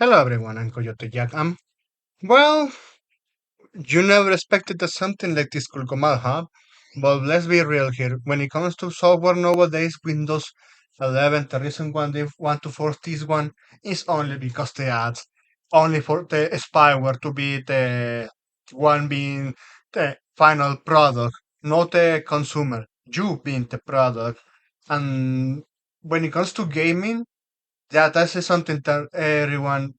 Hello everyone, I'm Coyote Jack. Well, you never expected that something like this could come out, huh? But let's be real here. When it comes to software nowadays, Windows 11, the reason why they want to force this one is only because the ads, only for the spyware to be the one being the final product, not the consumer. You being the product. And when it comes to gaming, yeah, that is something that everyone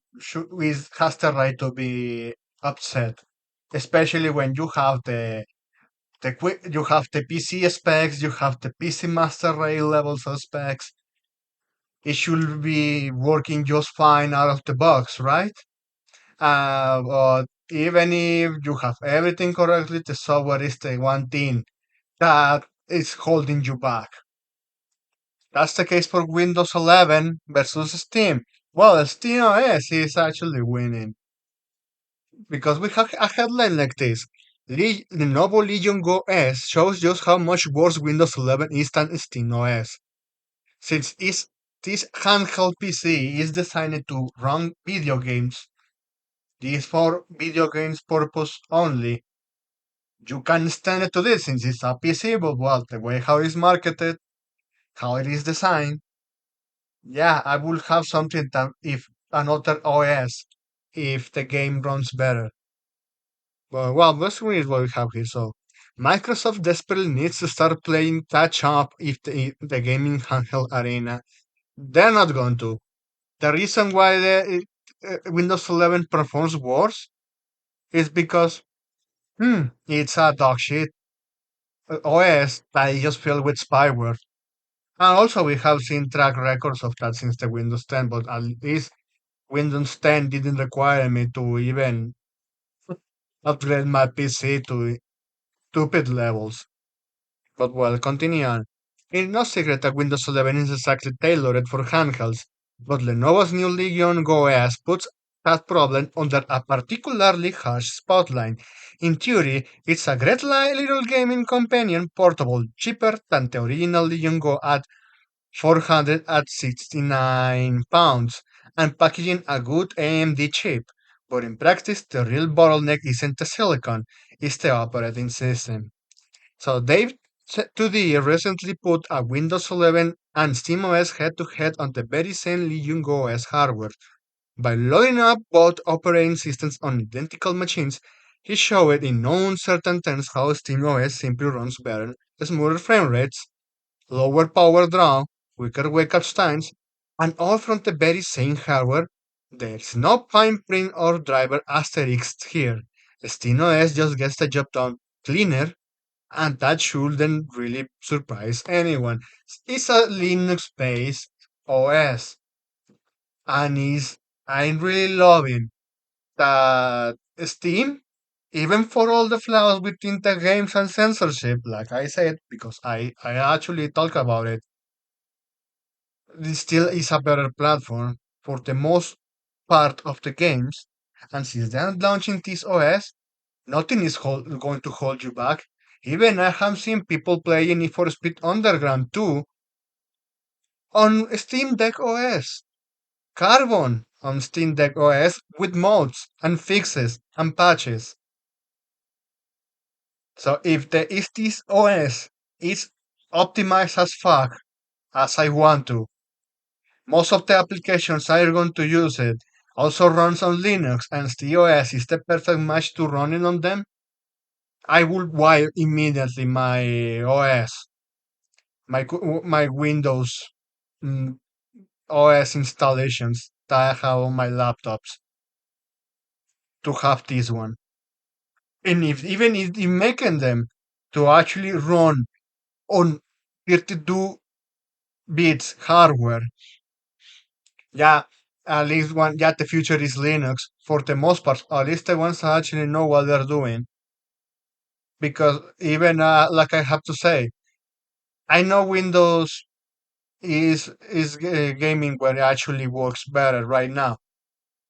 has the right to be upset, especially when you have you have the PC specs, you have the PC Master Race levels of specs. It should be working just fine out of the box, right? But even if you have everything correctly, the software is the one thing that is holding you back. That's the case for Windows 11 versus Steam. Well, SteamOS is actually winning because we have a headline like this. Lenovo Legion Go S shows just how much worse Windows 11 is than SteamOS. Since this handheld PC is designed to run video games, this for video games purpose only. You can stand it to this since it's a PC, but well, the way how it's marketed, how it is designed, yeah, I will have something that if another OS if the game runs better. But well, let's read what we have here. So, Microsoft desperately needs to start playing catch up if the gaming handheld arena. They're not going to. The reason why Windows 11 performs worse is because it's a dog shit OS that is just filled with spyware. And also, we have seen track records of that since the Windows 10, but at least Windows 10 didn't require me to even upgrade my PC to stupid levels. But well, continue on. It's no secret that Windows 11 is exactly tailored for handhelds, but Lenovo's new Legion Go OS puts that problem under a particularly harsh spotlight. In theory, it's a great little gaming companion, portable, cheaper than the original Legion Go at 469 pounds, and packaging a good AMD chip. But in practice, the real bottleneck isn't the silicon, it's the operating system. So Dave 2D recently put a Windows 11 and SteamOS head-to-head on the very same Legion Go OS hardware. By loading up both operating systems on identical machines, he showed in no uncertain terms how SteamOS simply runs better, smoother frame rates, lower power draw, quicker wake-up times, and all from the very same hardware. There's no fine print or driver asterisks here. SteamOS just gets the job done cleaner, and that shouldn't really surprise anyone. It's a Linux-based OS, and I'm really loving that Steam, even for all the flaws within the games and censorship, like I said, because I actually talk about it, this still is a better platform for the most part of the games. And since they're launching this OS, nothing is going to hold you back. Even I have seen people playing Need for Speed Underground 2 on Steam Deck OS, Carbon on Steam Deck OS with mods and fixes and patches. So if this OS is optimized as fuck as I want to, most of the applications I are going to use it also runs on Linux and SteamOS is the perfect match to run it on them. I will wire immediately my OS, my Windows mm, OS installations that I have on my laptops to have this one. And if even if making them to actually run on 32 bits hardware, yeah, at least one, yeah, the future is Linux for the most part. At least the ones that actually know what they're doing. Because even like I have to say, I know Windows is gaming where it actually works better right now,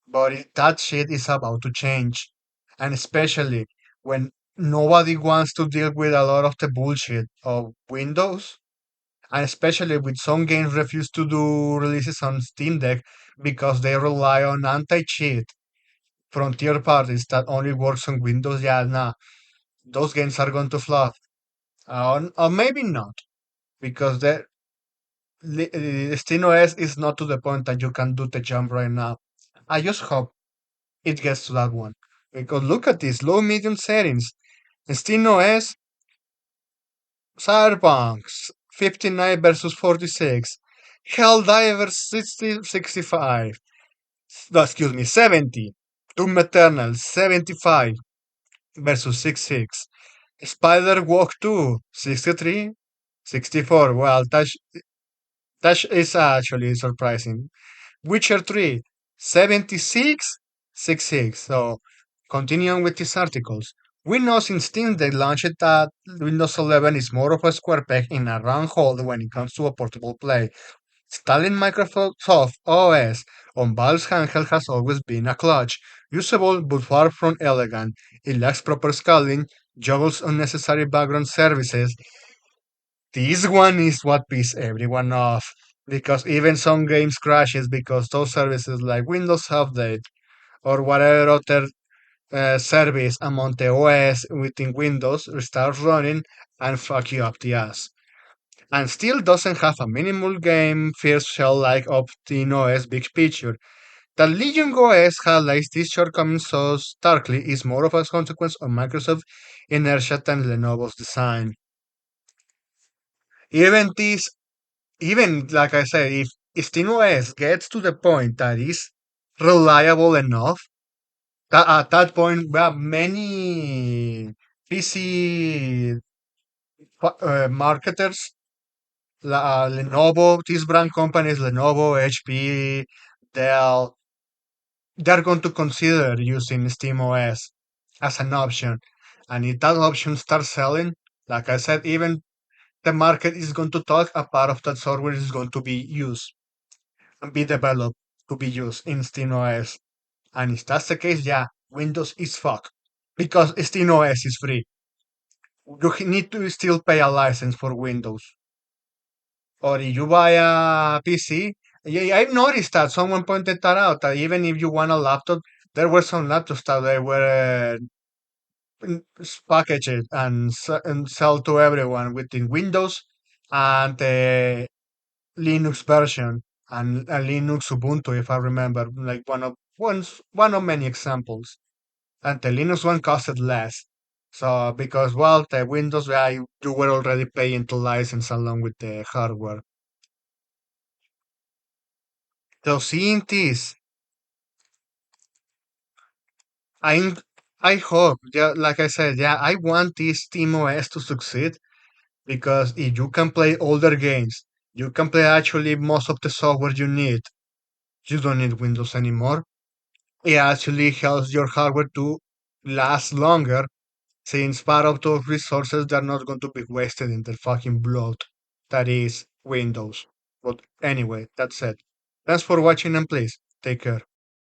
but that shit is about to change, and especially when nobody wants to deal with a lot of the bullshit of Windows. And especially with some games refuse to do releases on Steam Deck because they rely on anti-cheat from third parties that only works on Windows. Yeah, nah, those games are going to flop. Or maybe not, because SteamOS is not to the point that you can do the jump right now. I just hope it gets to that one. Because look at this low medium settings. SteamOS, Cyberpunk 59 versus 46. Helldivers 65. No, excuse me, 70. Doom Eternal 75 versus 66. Spider Walk 2 63. 64. Well, that is actually surprising. Witcher 3, 76, 66. So, continuing with these articles, we know since Steam they launched that Windows 11 is more of a square peg in a round hole when it comes to a portable play. Installing Microsoft OS on Valve's handheld has always been a clutch. Usable but far from elegant. It lacks proper scaling, juggles unnecessary background services. This one is what pisses everyone off because even some games crashes because those services like Windows Update or whatever other service among the OS within Windows starts running and fuck you up the ass. And still doesn't have a minimal game first shell like OS big picture. The Legion Go S highlights these shortcomings so starkly is more of a consequence of Microsoft's inertia than Lenovo's design. Even this Even like I said, if SteamOS gets to the point that is reliable enough, that at that point, well, many PC marketers, Lenovo, these brand companies, Lenovo, HP, Dell, they're going to consider using SteamOS as an option. And if that option starts selling, like I said, even the market is going to talk, a part of that software is going to be used and be developed to be used in SteamOS. And if that's the case, yeah, Windows is fucked because SteamOS is free. You need to still pay a license for Windows. Or if you buy a PC, yeah, I've noticed that someone pointed that out that even if you want a laptop, there were some laptops that they were packaged and sell to everyone within Windows and the Linux version and a Linux Ubuntu, if I remember, like one of many examples. And the Linux one costed less. So because well, the Windows you were already paying the license along with the hardware. So seeing this, I I hope, yeah, like I said, yeah, I want this SteamOS to succeed because if you can play older games, you can play actually most of the software you need. You don't need Windows anymore. It actually helps your hardware to last longer since part of those resources they're not going to be wasted in the fucking bloat that is Windows. But anyway, that's it. Thanks for watching and please take care.